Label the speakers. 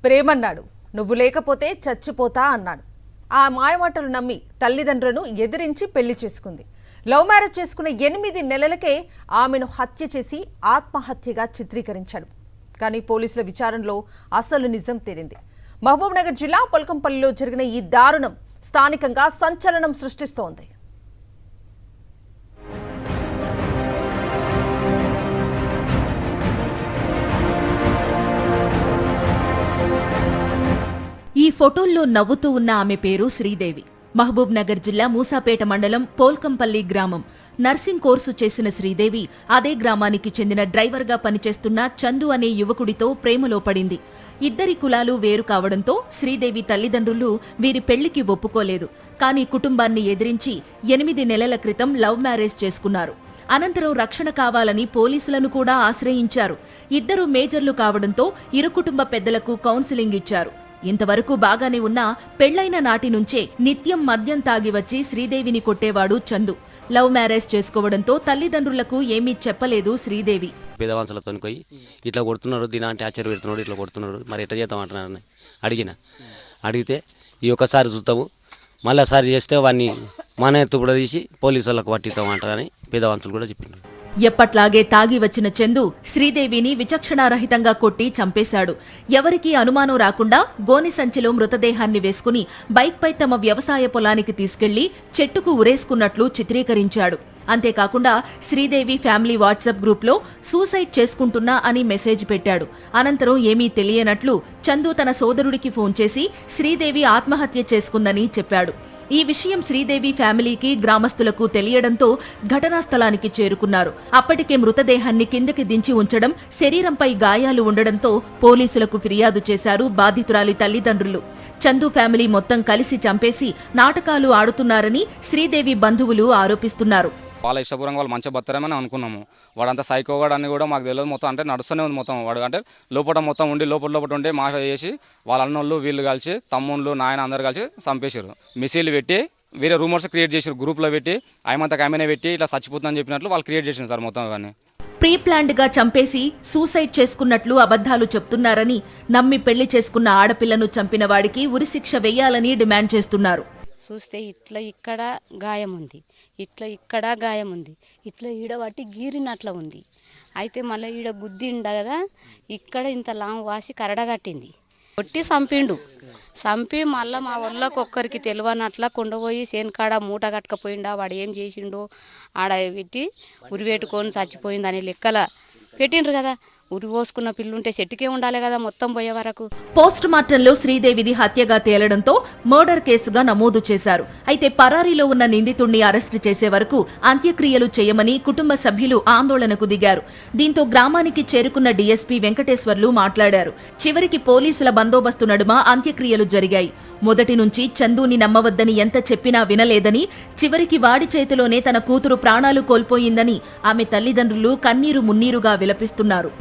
Speaker 1: ప్రేమన్నాడు, నువ్వు లేకపోతే చచ్చిపోతా అన్నాడు. ఆ మాయమాటలు నమ్మి తల్లిదండ్రులను ఎదిరించి పెళ్లి చేసుకుంది. లవ్ మ్యారేజ్ చేసుకున్న 8 నెలలకే ఆమెను హత్య చేసి ఆత్మహత్యగా చిత్రీకరించాడు. కానీ పోలీసుల విచారణలో అసలు నిజం తేలింది. మహబూబ్నగర్ జిల్లా పొల్కంపల్లిలో జరిగిన ఈ దారుణం స్థానికంగా సంచలనం సృష్టిస్తోంది.
Speaker 2: ఈ ఫోటోల్లో నవ్వుతూ ఉన్న ఆమె పేరు శ్రీదేవి. మహబూబ్ నగర్ జిల్లా మూసాపేట మండలం పోల్కంపల్లి గ్రామం. నర్సింగ్ కోర్సు చేసిన శ్రీదేవి అదే గ్రామానికి చెందిన డ్రైవర్గా పనిచేస్తున్న చందు అనే యువకుడితో ప్రేమలో పడింది. ఇద్దరి కులాలు వేరు కావడంతో శ్రీదేవి తల్లిదండ్రులు వీరి పెళ్లికి ఒప్పుకోలేదు. కానీ కుటుంబాన్ని ఎదిరించి 8 నెలల క్రితం లవ్ మ్యారేజ్ చేసుకున్నారు. అనంతరం రక్షణ కావాలని పోలీసులను కూడా ఆశ్రయించారు. ఇద్దరు మేజర్లు కావడంతో ఇరు కుటుంబ పెద్దలకు కౌన్సిలింగ్ ఇచ్చారు. ఇంతవరకు బాగానే ఉన్నా పెళ్లైన నాటి నుంచే నిత్యం మద్యం తాగి వచ్చి శ్రీదేవిని కొట్టేవాడు చందు. లవ్ మ్యారేజ్ చేసుకోవడంతో తల్లిదండ్రులకు ఏమీ చెప్పలేదు శ్రీదేవి.
Speaker 3: పేదవాన్సులతో పోయి ఇట్లా కొడుతున్నారు, దినాంటి ఆచార్య పెడుతున్నాడు, ఇట్లా కొడుతున్నారు, మరి ఎట్లా చేద్దాం అంటున్నారని అడిగితే ఈ ఒక్కసారి చూస్తాము, మళ్ళీ సారి చేస్తే వాడిని మన ఎత్తు కూడా తీసి పోలీసు వాళ్ళకు పట్టిస్తామంటారని పేదవాన్సులు కూడా చెప్పిండ్రు.
Speaker 2: ఎప్పట్లాగే తాగి వచ్చిన చందు శ్రీదేవిని విచక్షణారహితంగా కొట్టి చంపేశాడు. ఎవరికీ అనుమానం రాకుండా గోని సంచిలో మృతదేహాన్ని వేసుకుని బైక్పై తమ వ్యవసాయ పొలానికి తీసుకెళ్లి చెట్టుకు ఉరేసుకున్నట్లు చిత్రీకరించాడు. అంతేకాకుండా శ్రీదేవి ఫ్యామిలీ వాట్సాప్ గ్రూప్లో సూసైడ్ చేసుకుంటున్నా అని మెసేజ్ పెట్టాడు. అనంతరం ఏమీ తెలియనట్లు చందు తన సోదరుడికి ఫోన్ చేసి శ్రీదేవి ఆత్మహత్య చేసుకుందని చెప్పాడు. ఈ విషయం శ్రీదేవి ఫ్యామిలీకి గ్రామస్తులకు తెలియడంతో ఘటనా స్థలానికి చేరుకున్నారు. అప్పటికే మృతదేహాన్ని కిందకి దించి ఉంచడం, శరీరంపై గాయాలు ఉండడంతో పోలీసులకు ఫిర్యాదు చేశారు బాధితురాలి తల్లిదండ్రులు. చందు ఫ్యామిలీ మొత్తం కలిసి చంపేసి నాటకాలు ఆడుతున్నారని శ్రీదేవి బంధువులు ఆరోపిస్తున్నారు.
Speaker 4: వాళ్ళ ఇష్టపూర్వంగా వాళ్ళు మంచిగా బతారేమని అనుకున్నాము. వాడంతా సైకోగాడు అని కూడా మాకు తెలియదు. మొత్తం అంటే నడుస్తూనే ఉంది మొత్తం. వాడు అంటే లోపల మొత్తం ఉండి లోపల ఉండి మాఫియా చేసి వాళ్ళ అన్నోళ్ళు వీళ్ళు కలిసి తమ్ముళ్ళు నాయన అందరు కలిసి చంపేశారు. మెసేజ్లు పెట్టి వేరే రూమర్స్ క్రియేట్ చేశారు, గ్రూప్లో పెట్టి ఆయమంతా ఆమెనే పెట్టి ఇట్లా చచ్చిపోతుందని చెప్పినట్లు వాళ్ళు క్రియేట్ చేశారు సార్ మొత్తం. ఇవన్నీ
Speaker 2: ప్రీ ప్లాన్డ్ గా చంపేసి సూసైడ్ చేసుకున్నట్లు అబద్ధాలు చెప్తున్నారని, నమ్మి పెళ్లి చేసుకున్న ఆడపిల్లను చంపిన వాడికి ఉరిశిక్ష వేయాలని డిమాండ్ చేస్తున్నారు.
Speaker 5: చూస్తే ఇట్లా ఇక్కడ గాయం ఉంది, ఇక్కడ గాయం ఉంది, ఇట్లా ఈడబట్టి గీరినట్ల ఉంది. అయితే మళ్ళీ ఈడ గుద్దిండ కదా, ఇక్కడ ఇంత లాంగ్ వాసి కరడగట్టింది, కొట్టి చంపి మళ్ళీ మా వాళ్ళకి ఒక్కరికి తెలియనట్ల కొండపోయి సేన్కాడ మూట కట్టకపోయిండా, వాడు ఏం చేసిండో ఆడ పెట్టి ఉరిపెట్టుకొని చచ్చిపోయిందని లెక్కల పెట్టిండ్రు కదా. ఉరి పోసుకున్న పిల్లుంటే చెట్టుకే ఉండాలి కదా మొత్తం పోయే వరకు.
Speaker 2: పోస్ట్ మార్టంలో శ్రీదేవిది హత్యగా తేలడంతో మర్డర్ కేసుగా నమోదు చేశారు. అయితే పరారీలో ఉన్న నిందితుడిని అరెస్టు చేసే వరకు అంత్యక్రియలు చేయమని కుటుంబ సభ్యులు ఆందోళనకు దిగారు. దీంతో గ్రామానికి చేరుకున్న డీఎస్పీ వెంకటేశ్వర్లు మాట్లాడారు. చివరికి పోలీసుల బందోబస్తు నడుమ అంత్యక్రియలు జరిగాయి. మొదటి నుంచి చందుని నమ్మవద్దని ఎంత చెప్పినా వినలేదని, చివరికి వాడి చేతిలోనే తన కూతురు ప్రాణాలు కోల్పోయిందని ఆమె తల్లిదండ్రులు కన్నీరు మున్నీరుగా విలపిస్తున్నారు.